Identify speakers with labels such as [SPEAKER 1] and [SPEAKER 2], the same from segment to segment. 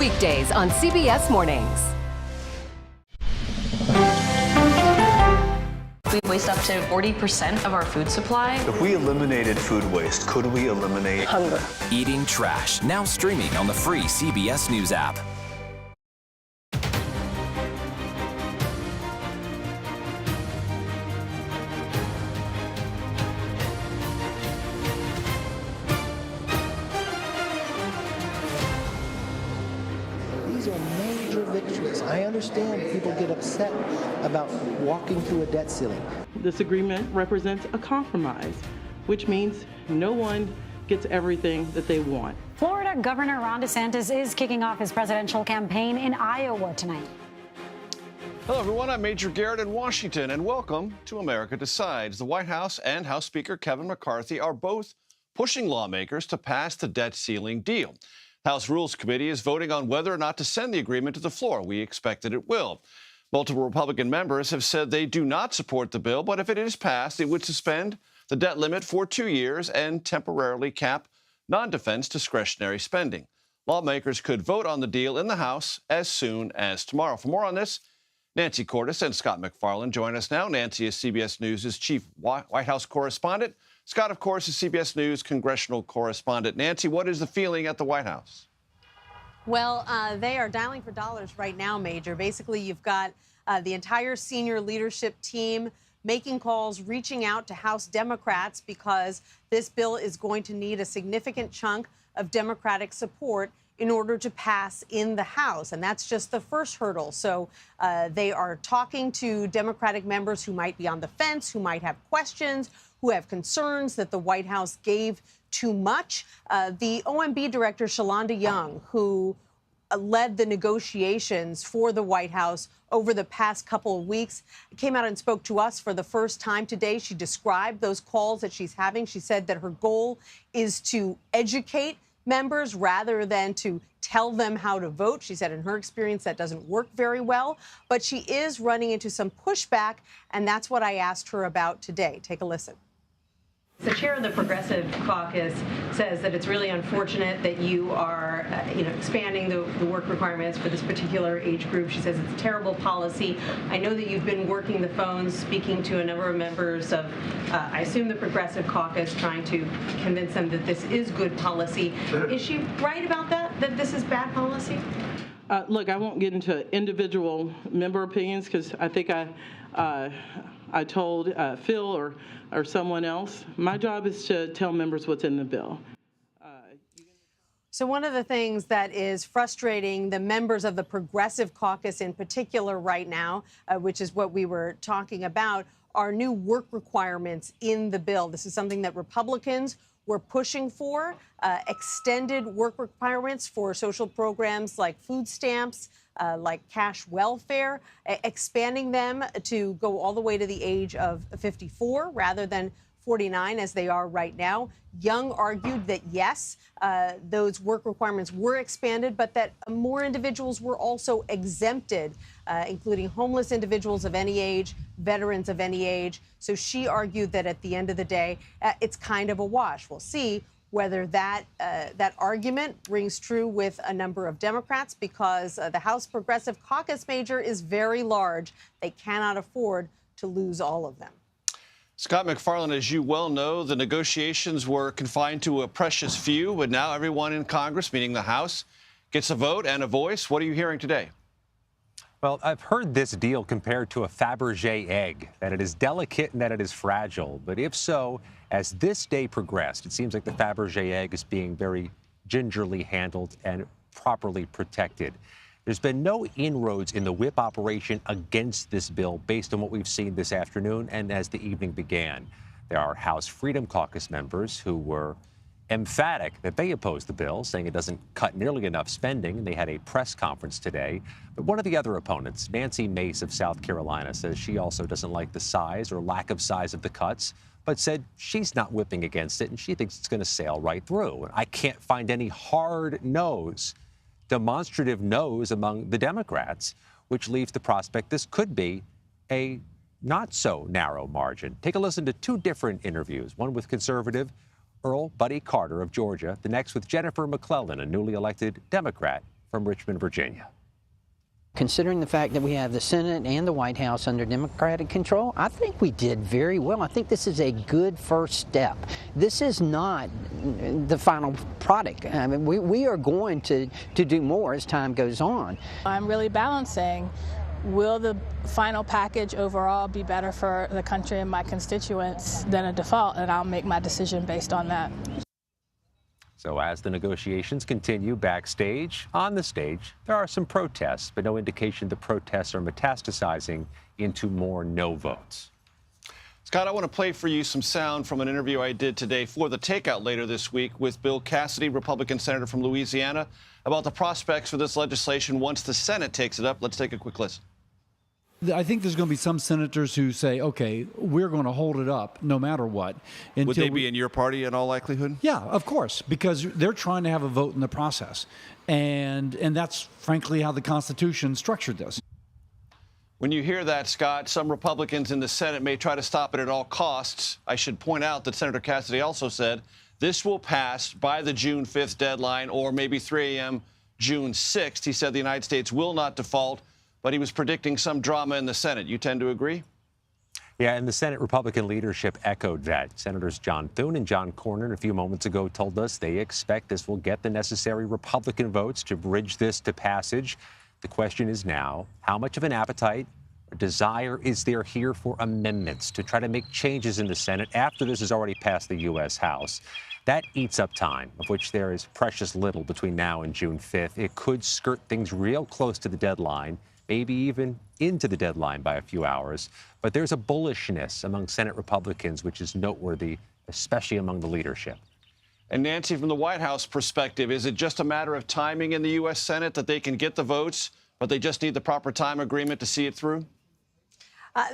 [SPEAKER 1] Weekdays on CBS Mornings.
[SPEAKER 2] We waste up to 40% of our food supply.
[SPEAKER 3] If we eliminated food waste, could we eliminate
[SPEAKER 1] Hunger.
[SPEAKER 4] Eating Trash, now streaming on the free CBS News app.
[SPEAKER 5] These are major victories. I understand people get upset about walking through a debt ceiling.
[SPEAKER 6] This agreement represents a compromise, which means no one gets everything that they want.
[SPEAKER 7] Florida Governor Ron DeSantis is kicking off his presidential campaign in Iowa tonight.
[SPEAKER 8] Hello, everyone. I'm Major Garrett in Washington, and welcome to America Decides. The White House and House Speaker Kevin McCarthy are both pushing lawmakers to pass the debt ceiling deal. House Rules Committee is voting on whether or not to send the agreement to the floor. We expect that it will. Multiple Republican members have said they do not support the bill, but if it is passed, it would suspend the debt limit for 2 years and temporarily cap non-defense discretionary spending. Lawmakers could vote on the deal in the House as soon as tomorrow. For more on this, Nancy Cordes and Scott MacFarlane join us now. Nancy is CBS News' chief White House correspondent. Scott, of course, is CBS News congressional correspondent. Nancy, what is the feeling at the White House?
[SPEAKER 9] Well, they are dialing for dollars right now, Major. Basically, you've got the entire senior leadership team making calls, reaching out to House Democrats because this bill is going to need a significant chunk of Democratic support in order to pass in the House. And that's just the first hurdle. So they are talking to Democratic members who might be on the fence, who might have questions, who have concerns that the White House gave too much. The OMB director, Shalonda Young, who led the negotiations for the White House over the past couple of weeks, came out and spoke to us for the first time today. She described those calls that she's having. She said that her goal is to educate members rather than to tell them how to vote. She said in her experience that doesn't work very well, but she is running into some pushback, and that's what I asked her about today. Take a listen.
[SPEAKER 10] The chair of the Progressive Caucus says that it's really unfortunate that you are, expanding the work requirements for this particular age group. She says it's a terrible policy. I know that you've been working the phones, speaking to a number of members of, I assume, the Progressive Caucus, trying to convince them that this is good policy. Is she right about that this is bad policy?
[SPEAKER 6] Look, I won't get into individual member opinions because I think I told Phil or someone else. My job is to tell members what's in the bill.
[SPEAKER 9] So one of the things that is frustrating the members of the Progressive Caucus in particular right now, which is what we were talking about, are new work requirements in the bill. This is something that Republicans were pushing for, extended work requirements for social programs like food stamps, like cash welfare, expanding them to go all the way to the age of 54 rather than 49 as they are right now. Young argued that, yes, those work requirements were expanded, but that more individuals were also exempted, including homeless individuals of any age, veterans of any age. So she argued that at the end of the day, it's kind of a wash. We'll see whether that argument rings true with a number of Democrats, because the House Progressive Caucus, Major, is very large. They cannot afford to lose all of them.
[SPEAKER 8] Scott MacFarlane, as you well know, the negotiations were confined to a precious few, but now everyone in Congress, meaning the House, gets a vote and a voice. What are you hearing today?
[SPEAKER 11] Well, I've heard this deal compared to a Fabergé egg, that it is delicate and that it is fragile. But if so, as this day progressed, it seems like the Fabergé egg is being very gingerly handled and properly protected. There's been no inroads in the whip operation against this bill based on what we've seen this afternoon and as the evening began. There are House Freedom Caucus members who were emphatic that they oppose the bill, saying it doesn't cut nearly enough spending. They had a press conference today. But one of the other opponents, Nancy Mace of South Carolina, says she also doesn't like the size or lack of size of the cuts, but said she's not whipping against it and she thinks it's going to sail right through. I can't find any hard no's, demonstrative no's among the Democrats, which leaves the prospect this could be a not so narrow margin. Take a listen to two different interviews, one with conservative Earl Buddy Carter of Georgia, the next with Jennifer McClellan, a newly elected Democrat from Richmond, Virginia.
[SPEAKER 12] Considering the fact that we have the Senate and the White House under Democratic control, I think we did very well. I think this is a good first step. This is not the final product. I mean, we are going to do more as time goes on.
[SPEAKER 13] I'm really balancing. Will the final package overall be better for the country and my constituents than a default? And I'll make my decision based on that.
[SPEAKER 11] So as the negotiations continue backstage, on the stage, there are some protests, but no indication the protests are metastasizing into more no votes.
[SPEAKER 8] Scott, I want to play for you some sound from an interview I did today for The Takeout later this week with Bill Cassidy, Republican senator from Louisiana, about the prospects for this legislation once the Senate takes it up. Let's take a quick listen.
[SPEAKER 14] I think there's going to be some senators who say, okay, we're going to hold it up no matter what.
[SPEAKER 8] Would they be in your party in all likelihood?
[SPEAKER 14] Yeah, of course, because they're trying to have a vote in the process. And that's frankly how the Constitution structured this.
[SPEAKER 8] When you hear that, Scott, some Republicans in the Senate may try to stop it at all costs. I should point out that Senator Cassidy also said this will pass by the June 5th deadline or maybe 3 a.m. June 6th. He said the United States will not default, but he was predicting some drama in the Senate. You tend to agree?
[SPEAKER 11] Yeah, and the Senate Republican leadership echoed that. Senators John Thune and John Cornyn a few moments ago told us they expect this will get the necessary Republican votes to bridge this to passage. The question is now, how much of an appetite or desire is there here for amendments to try to make changes in the Senate after this has already passed the U.S. House? That eats up time, of which there is precious little between now and June 5th. It could skirt things real close to the deadline, maybe even into the deadline by a few hours. But there's a bullishness among Senate Republicans, which is noteworthy, especially among the leadership.
[SPEAKER 8] And Nancy, from the White House perspective, is it just a matter of timing in the U.S. Senate that they can get the votes, but they just need the proper time agreement to see it through?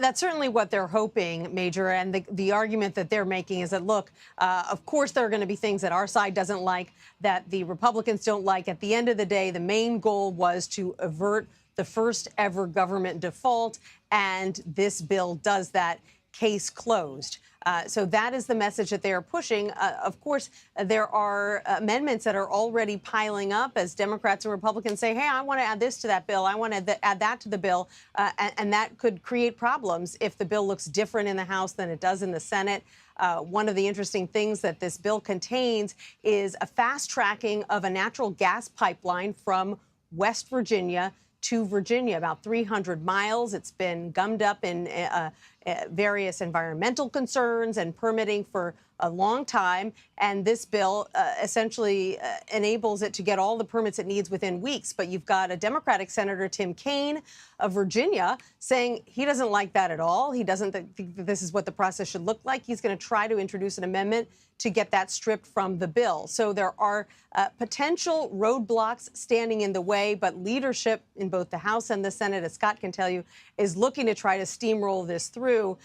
[SPEAKER 9] That's certainly what they're hoping, Major. And the argument that they're making is that, look, of course, there are going to be things that our side doesn't like, that the Republicans don't like. At the end of the day, the main goal was to avert the first ever government default, and this bill does that. Case closed. So that is the message that they are pushing. Of course, there are amendments that are already piling up as Democrats and Republicans say, hey, I want to add this to that bill. I want to add that to the bill. And that could create problems if the bill looks different in the House than it does in the Senate. One of the interesting things that this bill contains is a fast tracking of a natural gas pipeline from West Virginia to Virginia, about 300 miles. It's been gummed up in various environmental concerns and permitting for a long time. And this bill essentially enables it to get all the permits it needs within weeks. But you've got a Democratic Senator, Tim Kaine of Virginia, saying he doesn't like that at all. He doesn't think that this is what the process should look like. He's going to try to introduce an amendment to get that stripped from the bill. So there are potential roadblocks standing in the way, but leadership in both the House and the Senate, as Scott can tell you, is looking to try to steamroll this through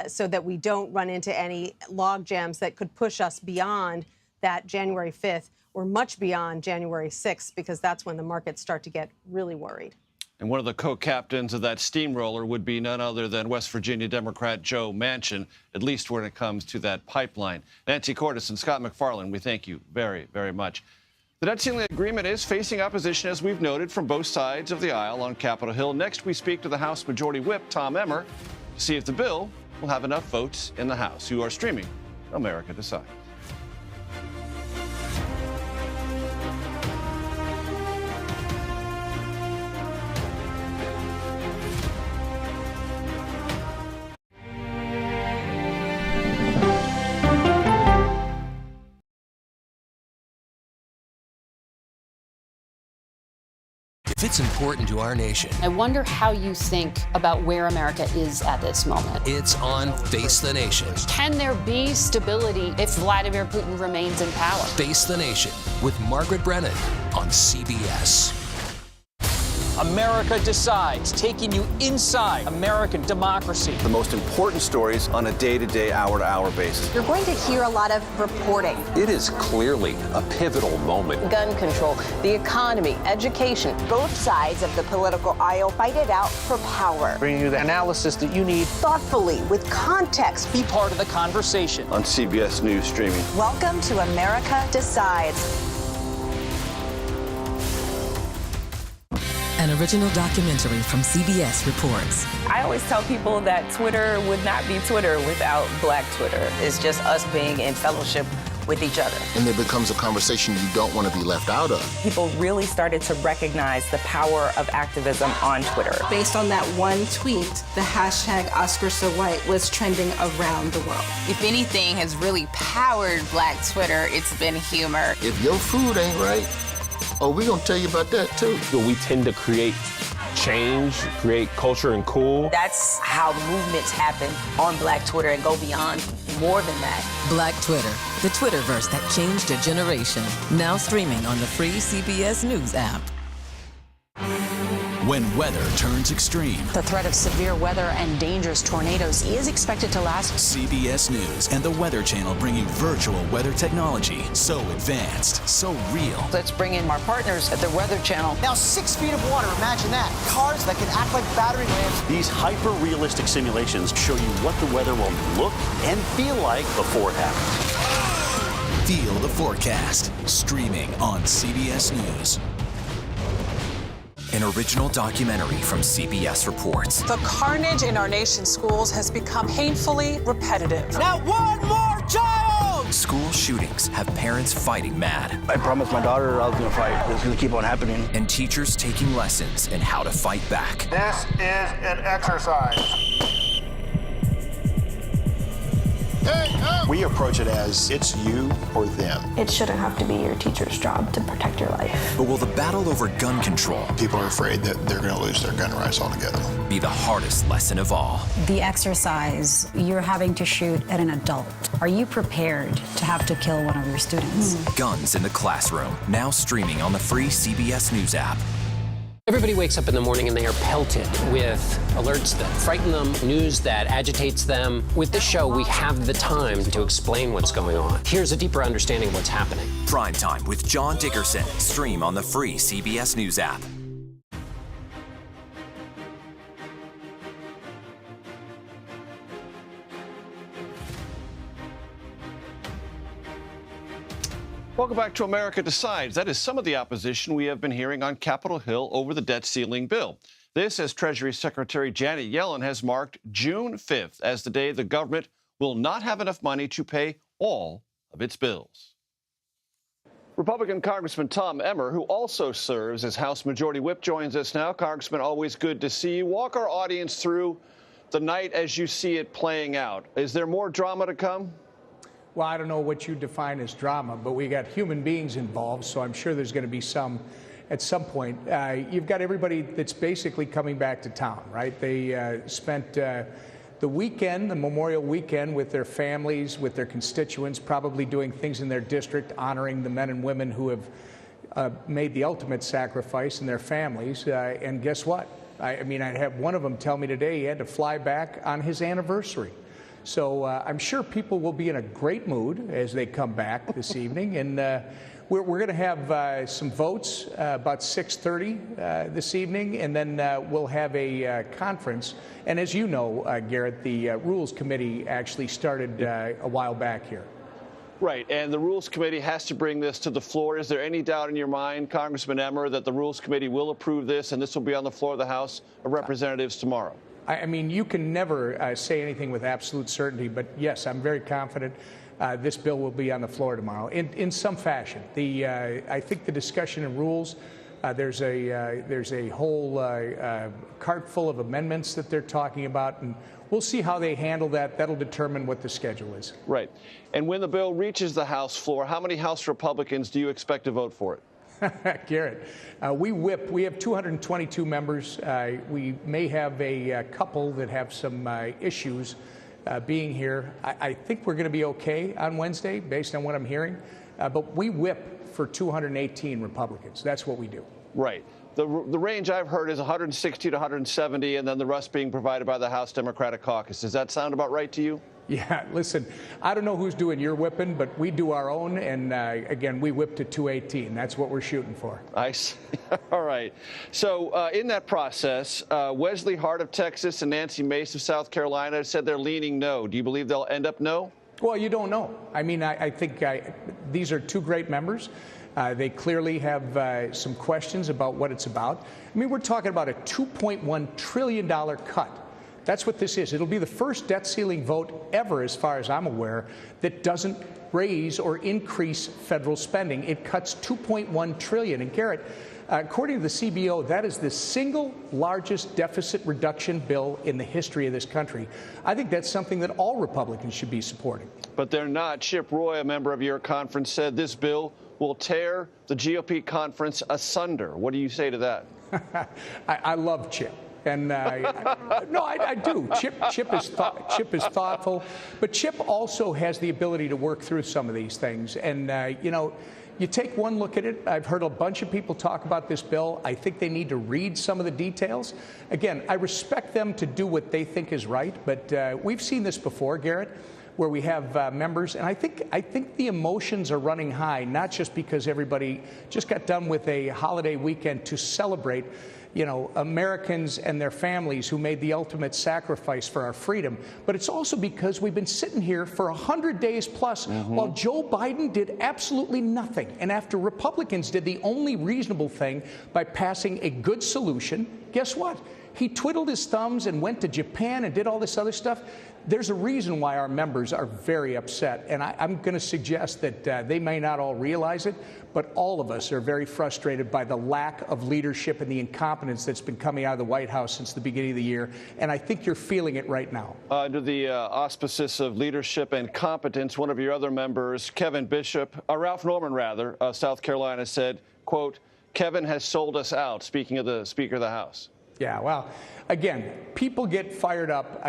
[SPEAKER 9] so that we don't run into any log jams that could push us beyond that January 5th or much beyond January 6th, because that's when the markets start to get really worried.
[SPEAKER 8] And one of the co-captains of that steamroller would be none other than West Virginia Democrat Joe Manchin, at least when it comes to that pipeline. Nancy Cordes and Scott McFarland, we thank you very, very much. The debt ceiling agreement is facing opposition, as we've noted, from both sides of the aisle on Capitol Hill. Next, we speak to the House Majority Whip, Tom Emmer, to see if the bill will have enough votes in the House. You are streaming America Decides.
[SPEAKER 15] If it's important to our nation,
[SPEAKER 16] I wonder how you think about where America is at this moment.
[SPEAKER 15] It's on Face the Nation.
[SPEAKER 16] Can there be stability if Vladimir Putin remains in power?
[SPEAKER 15] Face the Nation with Margaret Brennan on CBS.
[SPEAKER 17] America Decides, taking you inside American democracy.
[SPEAKER 3] The most important stories on a day-to-day, hour-to-hour basis.
[SPEAKER 18] You're going to hear a lot of reporting.
[SPEAKER 19] It is clearly a pivotal moment.
[SPEAKER 18] Gun control, the economy, education. Both sides of the political aisle fight it out for power.
[SPEAKER 17] Bringing you the analysis that you need.
[SPEAKER 18] Thoughtfully, with context.
[SPEAKER 17] Be part of the conversation.
[SPEAKER 3] On CBS News Streaming.
[SPEAKER 18] Welcome to America Decides.
[SPEAKER 20] An original documentary from CBS reports.
[SPEAKER 21] I always tell people that Twitter would not be Twitter without Black Twitter. It's just us being in fellowship with each other.
[SPEAKER 22] And it becomes a conversation you don't want to be left out of.
[SPEAKER 21] People really started to recognize the power of activism on Twitter.
[SPEAKER 23] Based on that one tweet, the hashtag #OscarsSoWhite was trending around the world.
[SPEAKER 24] If anything has really powered Black Twitter, it's been humor.
[SPEAKER 22] If your food ain't right, we're going to tell you about that too.
[SPEAKER 25] We tend to create change, create culture and cool.
[SPEAKER 21] That's how movements happen on Black Twitter and go beyond more than that.
[SPEAKER 20] Black Twitter, the Twitterverse that changed a generation. Now streaming on the free CBS News app.
[SPEAKER 4] When weather turns extreme,
[SPEAKER 26] the threat of severe weather and dangerous tornadoes is expected to last.
[SPEAKER 4] CBS News and the Weather Channel bring you virtual weather technology so advanced, so real.
[SPEAKER 26] Let's bring in our partners at the Weather Channel.
[SPEAKER 27] Now 6 feet of water, imagine that. Cars that can act like battery lamps.
[SPEAKER 28] These hyper-realistic simulations show you what the weather will look and feel like before it happens.
[SPEAKER 4] Feel the forecast, streaming on CBS News. An original documentary from CBS reports.
[SPEAKER 29] The carnage in our nation's schools has become painfully repetitive.
[SPEAKER 27] Not one more child!
[SPEAKER 4] School shootings have parents fighting mad.
[SPEAKER 28] I promised my daughter I was going to fight. It's going to keep on happening.
[SPEAKER 4] And teachers taking lessons in how to fight back.
[SPEAKER 30] This is an exercise.
[SPEAKER 28] We approach it as it's you or them.
[SPEAKER 31] It shouldn't have to be your teacher's job to protect your life.
[SPEAKER 4] But will the battle over gun control,
[SPEAKER 28] People are afraid that they're going to lose their gun rights altogether.
[SPEAKER 4] be the hardest lesson of all?
[SPEAKER 32] The exercise, you're having to shoot at an adult. Are you prepared to have to kill one of your students?
[SPEAKER 4] Guns in the Classroom, now streaming on the free CBS News app.
[SPEAKER 33] Everybody wakes up in the morning and they are pelted with alerts that frighten them, news that agitates them. With this show, we have the time to explain what's going on. Here's a deeper understanding of what's happening.
[SPEAKER 4] Prime Time with John Dickerson. Stream on the free CBS News app.
[SPEAKER 8] Welcome back to America Decides. That is some of the opposition we have been hearing on Capitol Hill over the debt ceiling bill. This, as Treasury Secretary Janet Yellen has marked June 5th as the day the government will not have enough money to pay all of its bills. Republican Congressman Tom Emmer, who also serves as House Majority Whip, joins us now. Congressman, always good to see you. Walk our audience through the night as you see it playing out. Is there more drama to come?
[SPEAKER 34] Well, I don't know what you define as drama, but we got human beings involved, so I'm sure there's going to be some at some point. You've got everybody that's basically coming back to town, right? They spent the weekend, the Memorial Weekend, with their families, with their constituents, probably doing things in their district, honoring the men and women who have made the ultimate sacrifice in their families. And guess what? I mean, I had one of them tell me today he had to fly back on his anniversary. So I'm sure people will be in a great mood as they come back this evening. And we're going to have some votes about 6:30 this evening, and then we'll have a conference. And as you know, Garrett, the Rules Committee actually started a while back here.
[SPEAKER 8] Right, and the Rules Committee has to bring this to the floor. Is there any doubt in your mind, Congressman Emmer, that the Rules Committee will approve this and this will be on the floor of the House of Representatives tomorrow?
[SPEAKER 34] I mean, you can never say anything with absolute certainty, but yes, I'm very confident this bill will be on the floor tomorrow in some fashion. I think the discussion in rules, there's a whole cart full of amendments that they're talking about, and we'll see how they handle that. That'll determine what the schedule is.
[SPEAKER 8] Right. And when the bill reaches the House floor, how many House Republicans do you expect to vote for it?
[SPEAKER 34] Garrett, we have 222 members. We may have a couple that have some issues being here. I think we're going to be okay on Wednesday based on what I'm hearing. But we whip for 218 Republicans. That's what we do.
[SPEAKER 8] Right. The range I've heard is 160 to 170, and then the rest being provided by the House Democratic Caucus. Does that sound about right to you?
[SPEAKER 34] Yeah, listen, I don't know who's doing your whipping, but we do our own, and again, we whip to 218. That's what we're shooting for.
[SPEAKER 8] I see. All right. So in that process, Wesley Hart of Texas and Nancy Mace of South Carolina said they're leaning no. Do you believe they'll end up no?
[SPEAKER 34] Well, you don't know. I mean, I think these are two great members. They clearly have some questions about what it's about. I mean, we're talking about a $2.1 trillion cut. That's what this is. It'll be the first debt ceiling vote ever, as far as I'm aware, that doesn't raise or increase federal spending. It cuts $2.1 trillion. And Garrett, according to the CBO, that is the single largest deficit reduction bill in the history of this country. I think that's something that all Republicans should be supporting.
[SPEAKER 8] But they're not. Chip Roy, a member of your conference, said this bill will tear the GOP conference asunder. What do you say to that?
[SPEAKER 34] I love Chip. And no, I do. Chip is thoughtful, but Chip also has the ability to work through some of these things. And you take one look at it. I've heard a bunch of people talk about this bill. I think they need to read some of the details. Again, I respect them to do what they think is right, but we've seen this before, Garrett, where we have members, and I think the emotions are running high, not just because everybody just got done with a holiday weekend to celebrate, Americans and their families who made the ultimate sacrifice for our freedom. But it's also because we've been sitting here for 100 days plus while Joe Biden did absolutely nothing. And after Republicans did the only reasonable thing by passing a good solution, guess what? He twiddled his thumbs and went to Japan and did all this other stuff. There's a reason why our members are very upset. And I'm going to suggest that they may not all realize it, but all of us are very frustrated by the lack of leadership and the incompetence that's been coming out of the White House since the beginning of the year. And I think you're feeling it right now.
[SPEAKER 8] Under the auspices of leadership and competence, one of your other members, Ralph Norman, of South Carolina, said, quote, Kevin has sold us out, speaking of the Speaker of the House.
[SPEAKER 34] Yeah, well, again, people get fired up.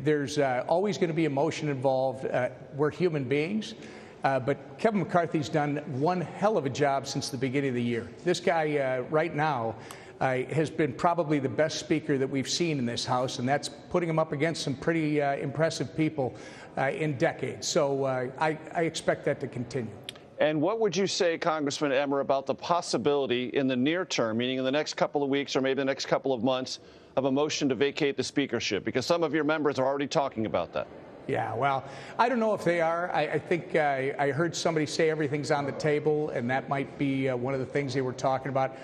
[SPEAKER 34] There's always going to be emotion involved. We're human beings. But Kevin McCarthy's done one hell of a job since the beginning of the year. This guy right now has been probably the best speaker that we've seen in this House, and that's putting him up against some pretty impressive people in decades. So I expect that to continue.
[SPEAKER 8] And what would you say, Congressman Emmer, about the possibility in the near term, meaning in the next couple of weeks or maybe the next couple of months, of a motion to vacate the speakership? Because some of your members are already talking about that.
[SPEAKER 34] Yeah, well, I don't know if they are. I think I heard somebody say everything's on the table, and that might be one of the things they were talking about.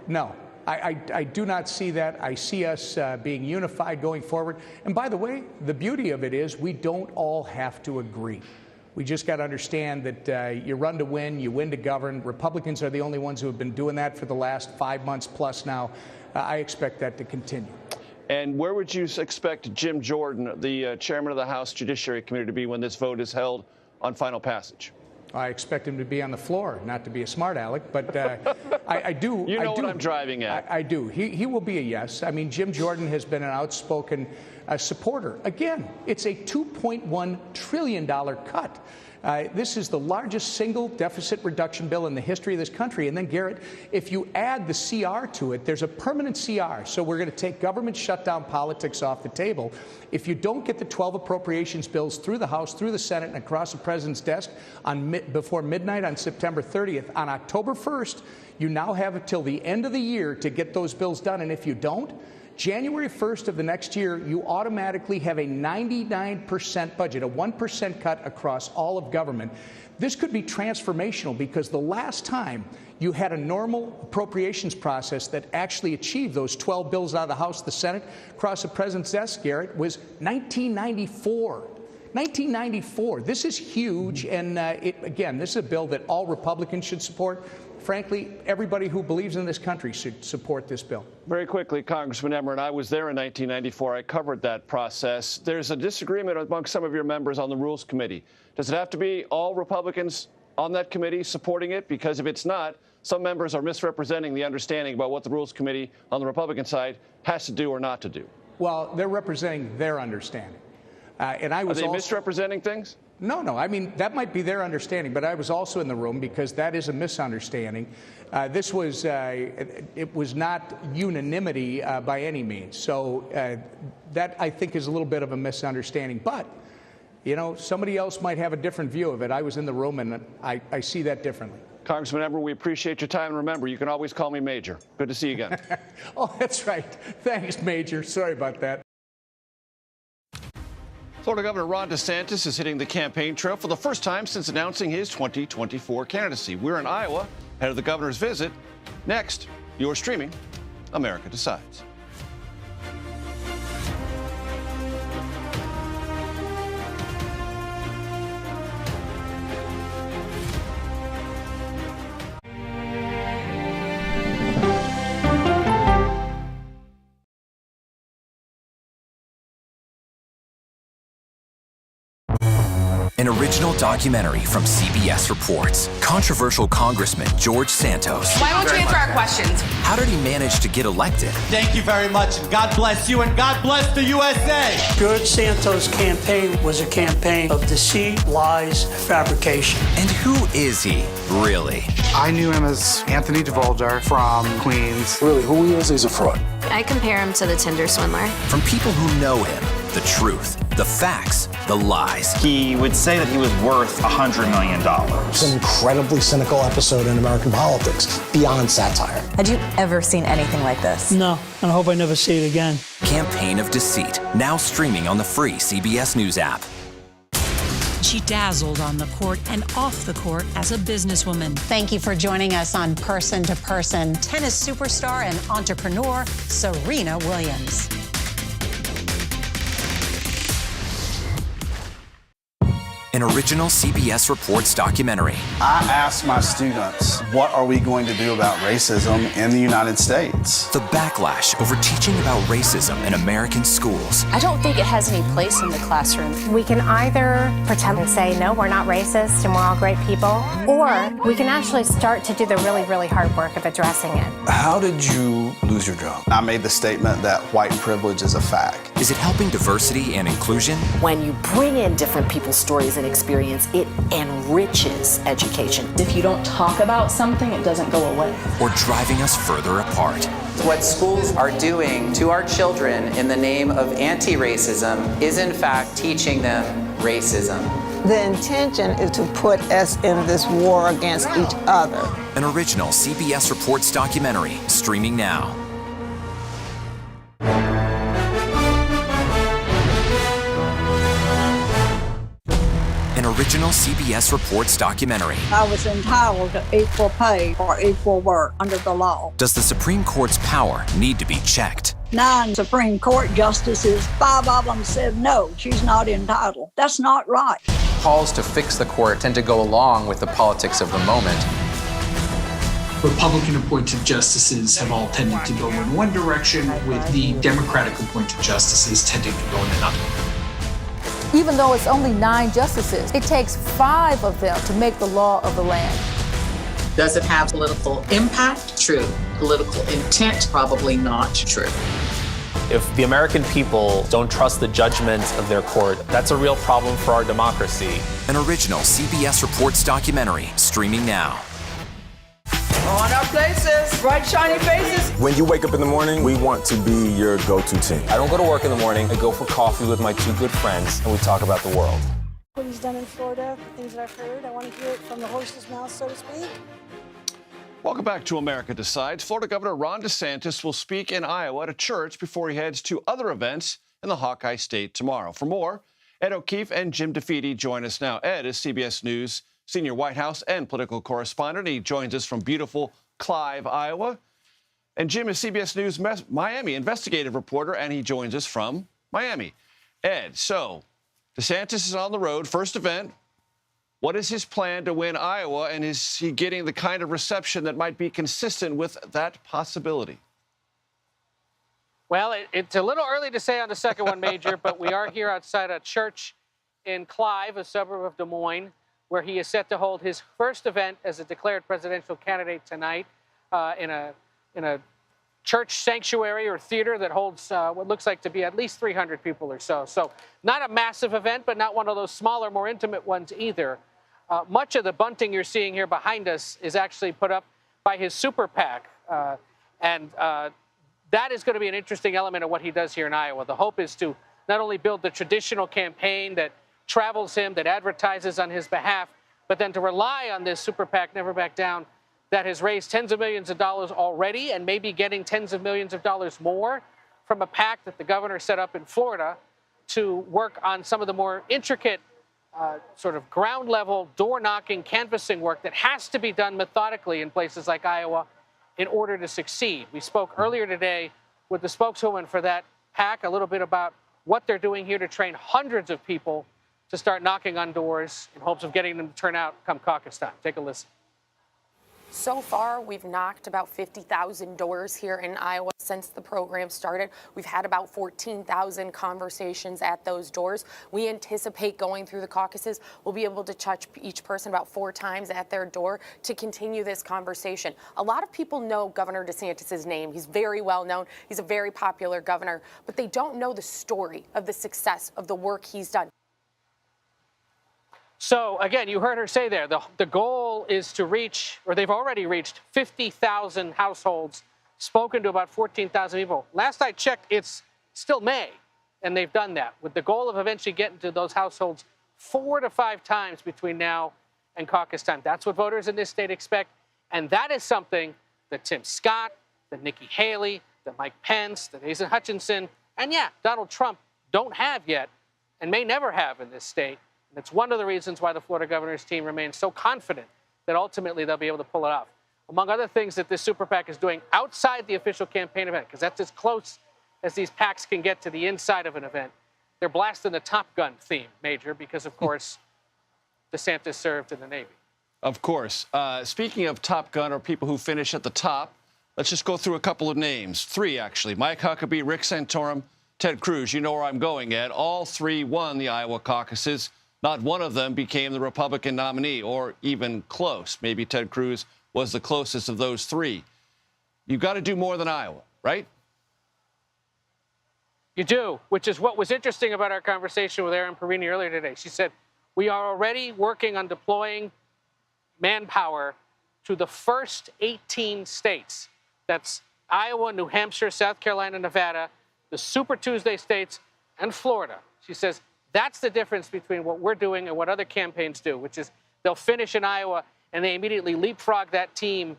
[SPEAKER 34] No, I do not see that. I see us being unified going forward. And by the way, the beauty of it is we don't all have to agree. We just got to understand that you run to win, you win to govern. Republicans are the only ones who have been doing that for the last 5 months plus now. I expect that to continue.
[SPEAKER 8] And where would you expect Jim Jordan, the chairman of the House Judiciary Committee, to be when this vote is held on final passage?
[SPEAKER 34] I expect him to be on the floor, not to be a smart aleck, but I do.
[SPEAKER 8] You know what I'm driving at.
[SPEAKER 34] I do. He will be a yes. I mean, Jim Jordan has been an outspoken supporter. Again, it's a $2.1 trillion cut. This is the largest single deficit reduction bill in the history of this country. And then, Garrett, if you add the CR to it, there's a permanent CR. So we're going to take government shutdown politics off the table. If you don't get the 12 appropriations bills through the House, through the Senate, and across the president's desk before midnight on September 30th, on October 1st, you now have until the end of the year to get those bills done. And if you don't, January 1st of the next year, you automatically have a 99% budget, a 1% cut across all of government. This could be transformational because the last time you had a normal appropriations process that actually achieved those 12 bills out of the House, the Senate, across the president's desk, Garrett, was 1994. 1994. This is huge, and again, this is a bill that all Republicans should support. Frankly, everybody who believes in this country should support this bill.
[SPEAKER 8] Very quickly, Congressman Emmer, and I was there in 1994. I covered that process. There's a disagreement among some of your members on the Rules Committee. Does it have to be all Republicans on that committee supporting it? Because if it's not, some members are misrepresenting the understanding about what the Rules Committee on the Republican side has to do or not to do.
[SPEAKER 34] Well, they're representing their understanding. And I was
[SPEAKER 8] Are they misrepresenting things?
[SPEAKER 34] No. I mean, that might be their understanding, but I was also in the room because that is a misunderstanding. This was, it was not unanimity by any means. So that, I think, is a little bit of a misunderstanding. But, somebody else might have a different view of it. I was in the room, and I see that differently.
[SPEAKER 8] Congressman Emmer, we appreciate your time. And remember, you can always call me Major. Good to see you again.
[SPEAKER 34] Oh, that's right. Thanks, Major. Sorry about that.
[SPEAKER 8] Florida Governor Ron DeSantis is hitting the campaign trail for the first time since announcing his 2024 candidacy. We're in Iowa, ahead of the governor's visit. Next, you're streaming America Decides.
[SPEAKER 1] An original documentary from CBS Reports. Controversial Congressman George Santos.
[SPEAKER 24] Why won't you answer our questions?
[SPEAKER 1] How did he manage to get elected?
[SPEAKER 2] Thank you very much, and God bless you, and God bless the USA.
[SPEAKER 5] George Santos' campaign was a campaign of deceit, lies, fabrication.
[SPEAKER 1] And who is he, really?
[SPEAKER 6] I knew him as Anthony DeVolder from Queens.
[SPEAKER 1] Really, who he is, he's a fraud.
[SPEAKER 24] I compare him to the Tinder swindler.
[SPEAKER 1] From people who know him, the truth, the facts, the lies.
[SPEAKER 7] He would say that he was worth $100 million.
[SPEAKER 9] It's an incredibly cynical episode in American politics, beyond satire.
[SPEAKER 10] Had you ever seen anything like this?
[SPEAKER 5] No, and I hope I never see it again.
[SPEAKER 1] Campaign of Deceit, now streaming on the free CBS News app.
[SPEAKER 11] She dazzled on the court and off the court as a businesswoman.
[SPEAKER 26] Thank you for joining us on Person to Person. Tennis superstar and entrepreneur Serena Williams.
[SPEAKER 1] An original CBS Reports documentary.
[SPEAKER 6] I asked my students, what are we going to do about racism in the United States?
[SPEAKER 1] The backlash over teaching about racism in American schools.
[SPEAKER 24] I don't think it has any place in the classroom.
[SPEAKER 12] We can either pretend and say, no, we're not racist and we're all great people, or we can actually start to do the really, really hard work of addressing it.
[SPEAKER 6] How did you lose your job? I made the statement that white privilege is a fact.
[SPEAKER 1] Is it helping diversity and inclusion?
[SPEAKER 13] When you bring in different people's stories and experience, it enriches education.
[SPEAKER 21] If you don't talk about something, it doesn't go away.
[SPEAKER 1] Or driving us further apart?
[SPEAKER 14] What schools are doing to our children in the name of anti-racism is in fact teaching them racism.
[SPEAKER 15] The intention is to put us in this war against each other.
[SPEAKER 1] An original CBS Reports documentary, streaming now. An original CBS Reports documentary.
[SPEAKER 15] I was entitled to equal pay for equal work under the law.
[SPEAKER 1] Does the Supreme Court's power need to be checked?
[SPEAKER 15] 9 Supreme Court justices, 5 of them said no, she's not entitled. That's not right.
[SPEAKER 16] Calls to fix the court tend to go along with the politics of the moment.
[SPEAKER 19] Republican-appointed justices have all tended to go in one direction, with the Democratic-appointed justices tending to go in another.
[SPEAKER 35] Even though it's only 9 justices, it takes 5 of them to make the law of the land.
[SPEAKER 21] Does it have political impact? True. Political intent? Probably not true.
[SPEAKER 36] If the American people don't trust the judgment of their court, that's a real problem for our democracy.
[SPEAKER 1] An original CBS Reports documentary, streaming now.
[SPEAKER 21] On our places, bright shiny faces.
[SPEAKER 25] When you wake up in the morning, we want to be your go-to team. I don't go to work in the morning. I go for coffee with my 2 good friends, and we talk about the world.
[SPEAKER 37] What he's done in Florida, the things that I've heard, I want to hear it from the horse's mouth, so to speak.
[SPEAKER 8] Welcome back to America Decides. Florida Governor Ron DeSantis will speak in Iowa at a church before he heads to other events in the Hawkeye State tomorrow. For more, Ed O'Keefe and Jim DeFede join us now. Ed is CBS News senior White House and political correspondent. He joins us from beautiful Clive, Iowa. And Jim is CBS News Miami investigative reporter, and he joins us from Miami. Ed, so DeSantis is on the road, first event. What is his plan to win Iowa, and is he getting the kind of reception that might be consistent with that possibility?
[SPEAKER 17] Well, it's a little early to say on the second one, Major, but we are here outside a church in Clive, a suburb of Des Moines, where he is set to hold his first event as a declared presidential candidate tonight in a church sanctuary or theater that holds what looks like to be at least 300 people or so. So not a massive event, but not one of those smaller, more intimate ones either. Much of the bunting you're seeing here behind us is actually put up by his super PAC. And that is going to be an interesting element of what he does here in Iowa. The hope is to not only build the traditional campaign that travels him, that advertises on his behalf, but then to rely on this super PAC, Never Back Down, that has raised tens of millions of dollars already and maybe getting tens of millions of dollars more from a PAC that the governor set up in Florida to work on some of the more intricate sort of ground level door knocking, canvassing work that has to be done methodically in places like Iowa in order to succeed. We spoke earlier today with the spokeswoman for that PAC a little bit about what they're doing here to train hundreds of people to start knocking on doors in hopes of getting them to turn out come caucus time. Take a listen.
[SPEAKER 2] So far, we've knocked about 50,000 doors here in Iowa since the program started. We've had about 14,000 conversations at those doors. We anticipate going through the caucuses, we'll be able to touch each person about 4 times at their door to continue this conversation. A lot of people know Governor DeSantis' name. He's very well known. He's a very popular governor, but they don't know the story of the success of the work he's done.
[SPEAKER 17] So, again, you heard her say there, the goal is to reach, or they've already reached 50,000 households, spoken to about 14,000 people. Last I checked, it's still May, and they've done that, with the goal of eventually getting to those households 4 to 5 times between now and caucus time. That's what voters in this state expect, and that is something that Tim Scott, that Nikki Haley, that Mike Pence, that Asa Hutchinson, and yeah, Donald Trump don't have yet, and may never have in this state. It's one of the reasons why the Florida governor's team remains so confident that ultimately they'll be able to pull it off. Among other things that this super PAC is doing outside the official campaign event, because that's as close as these PACs can get to the inside of an event, they're blasting the Top Gun theme, Major, because, of course, DeSantis served in the Navy.
[SPEAKER 8] Of course. Speaking of Top Gun or people who finish at the top, let's just go through a couple of names. 3, actually. Mike Huckabee, Rick Santorum, Ted Cruz. You know where I'm going at. All 3 won the Iowa caucuses. Not one of them became the Republican nominee, or even close. Maybe Ted Cruz was the closest of those 3. You've got to do more than Iowa, right?
[SPEAKER 17] You do, which is what was interesting about our conversation with Erin Perini earlier today. She said, we are already working on deploying manpower to the first 18 states. That's Iowa, New Hampshire, South Carolina, Nevada, the Super Tuesday states, and Florida. She says, that's the difference between what we're doing and what other campaigns do, which is they'll finish in Iowa and they immediately leapfrog that team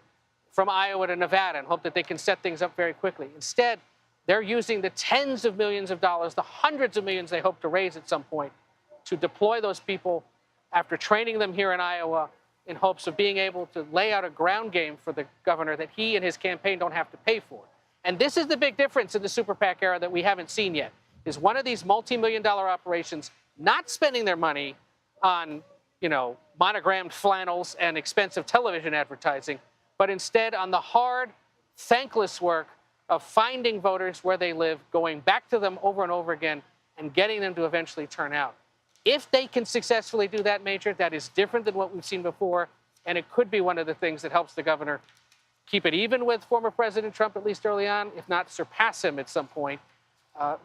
[SPEAKER 17] from Iowa to Nevada and hope that they can set things up very quickly. Instead, they're using the tens of millions of dollars, the hundreds of millions they hope to raise at some point, to deploy those people after training them here in Iowa in hopes of being able to lay out a ground game for the governor that he and his campaign don't have to pay for. And this is the big difference in the super PAC era that we haven't seen yet. Is one of these multi-million-dollar operations not spending their money on, monogrammed flannels and expensive television advertising, but instead on the hard, thankless work of finding voters where they live, going back to them over and over again, and getting them to eventually turn out. If they can successfully do that, Major, that is different than what we've seen before, and it could be one of the things that helps the governor keep it even with former President Trump, at least early on, if not surpass him at some point.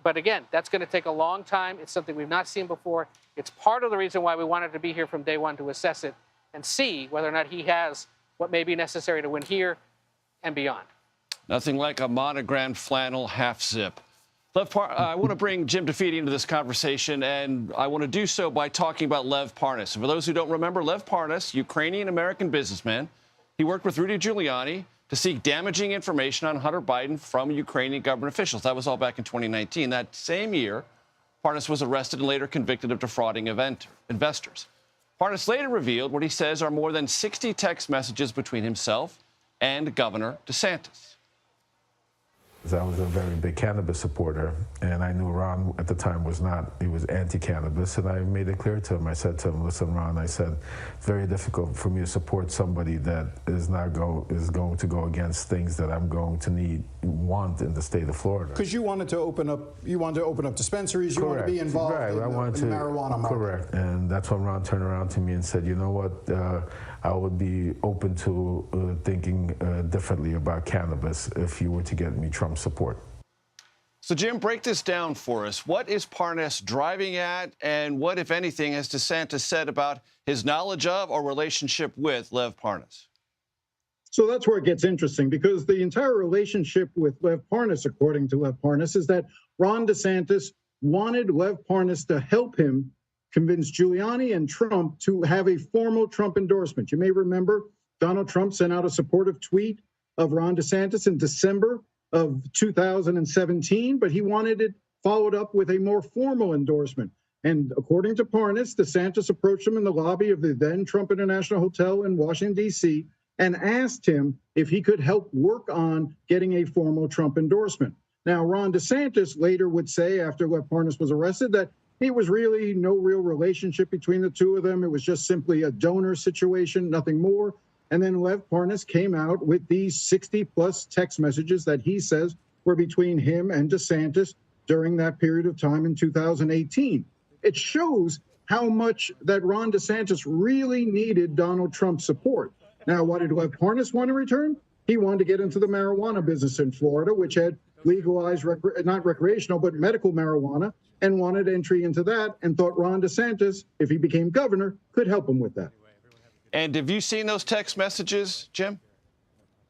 [SPEAKER 17] But again, that's going to take a long time. It's something we've not seen before. It's part of the reason why we wanted to be here from day one to assess it and see whether or not he has what may be necessary to win here and beyond.
[SPEAKER 8] Nothing like a monogrammed flannel half zip. I want to bring Jim DeFeeti into this conversation, and I want to do so by talking about Lev Parnas. And for those who don't remember, Lev Parnas, Ukrainian-American businessman, he worked with Rudy Giuliani to seek damaging information on Hunter Biden from Ukrainian government officials. That was all back in 2019. That same year, Parnas was arrested and later convicted of defrauding investors. Parnas later revealed what he says are more than 60 text messages between himself and Governor DeSantis.
[SPEAKER 3] I was a very big cannabis supporter, and I knew Ron at the time was not. He was anti-cannabis, and I made it clear to him. I said to him, listen, Ron, I said, it's very difficult for me to support somebody that is going to go against things that I'm going to want in the state of Florida.
[SPEAKER 4] Because you wanted to open up dispensaries, you want to be involved in the marijuana market.
[SPEAKER 3] Correct, and that's when Ron turned around to me and said, you know what, I would be open to thinking differently about cannabis if you were to get me Trump support.
[SPEAKER 8] So, Jim, break this down for us. What is Parnas driving at, and what, if anything, has DeSantis said about his knowledge of or relationship with Lev Parnas?
[SPEAKER 7] So that's where it gets interesting, because the entire relationship with Lev Parnas, according to Lev Parnas, is that Ron DeSantis wanted Lev Parnas to help him convince Giuliani and Trump to have a formal Trump endorsement. You may remember Donald Trump sent out a supportive tweet of Ron DeSantis in December of 2017, but he wanted it followed up with a more formal endorsement. And according to Parnas, DeSantis approached him in the lobby of the then Trump International Hotel in Washington, D.C., and asked him if he could help work on getting a formal Trump endorsement. Now, Ron DeSantis later would say, after Lev Parnas was arrested, that it was really no real relationship between the two of them. It was just simply a donor situation, nothing more. And then Lev Parnas came out with these 60-plus text messages that he says were between him and DeSantis during that period of time in 2018. It shows how much that Ron DeSantis really needed Donald Trump's support. Now, what did Lev Parnas want in return? He wanted to get into the marijuana business in Florida, which had legalized, not recreational, but medical marijuana, and wanted entry into that, and thought Ron DeSantis, if he became governor, could help him with that.
[SPEAKER 8] And have you seen those text messages, Jim?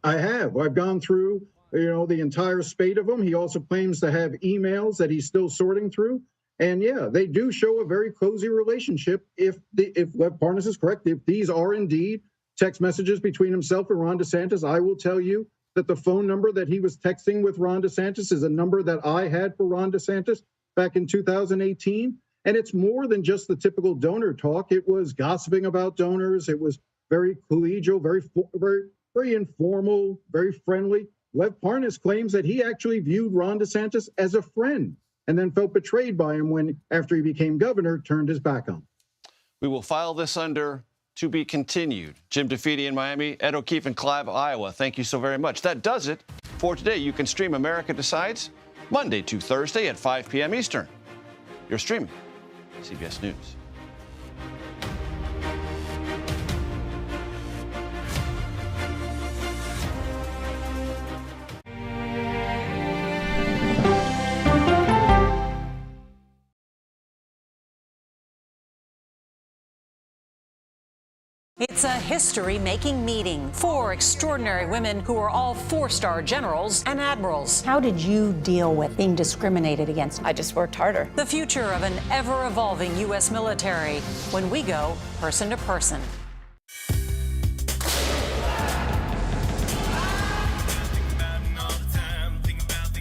[SPEAKER 7] I have. I've gone through, the entire spate of them. He also claims to have emails that he's still sorting through. And yeah, they do show a very cozy relationship if Lev Parnas is correct. If these are indeed text messages between himself and Ron DeSantis, I will tell you that the phone number that he was texting with Ron DeSantis is a number that I had for Ron DeSantis back in 2018. And it's more than just the typical donor talk. It was gossiping about donors. It was very collegial, very informal, very friendly. Lev Parnas claims that he actually viewed Ron DeSantis as a friend and then felt betrayed by him when, after he became governor, turned his back on him.
[SPEAKER 8] We will file this under to be continued. Jim DeFede in Miami, Ed O'Keefe in Clive, Iowa. Thank you so very much. That does it for today. You can stream America Decides Monday to Thursday at 5 p.m. Eastern. You're streaming CBS News.
[SPEAKER 5] It's a history-making meeting. 4 extraordinary women who are all 4-star generals and admirals.
[SPEAKER 9] How did you deal with being discriminated against?
[SPEAKER 5] I just worked harder. The future of an ever-evolving U.S. military when we go person to person.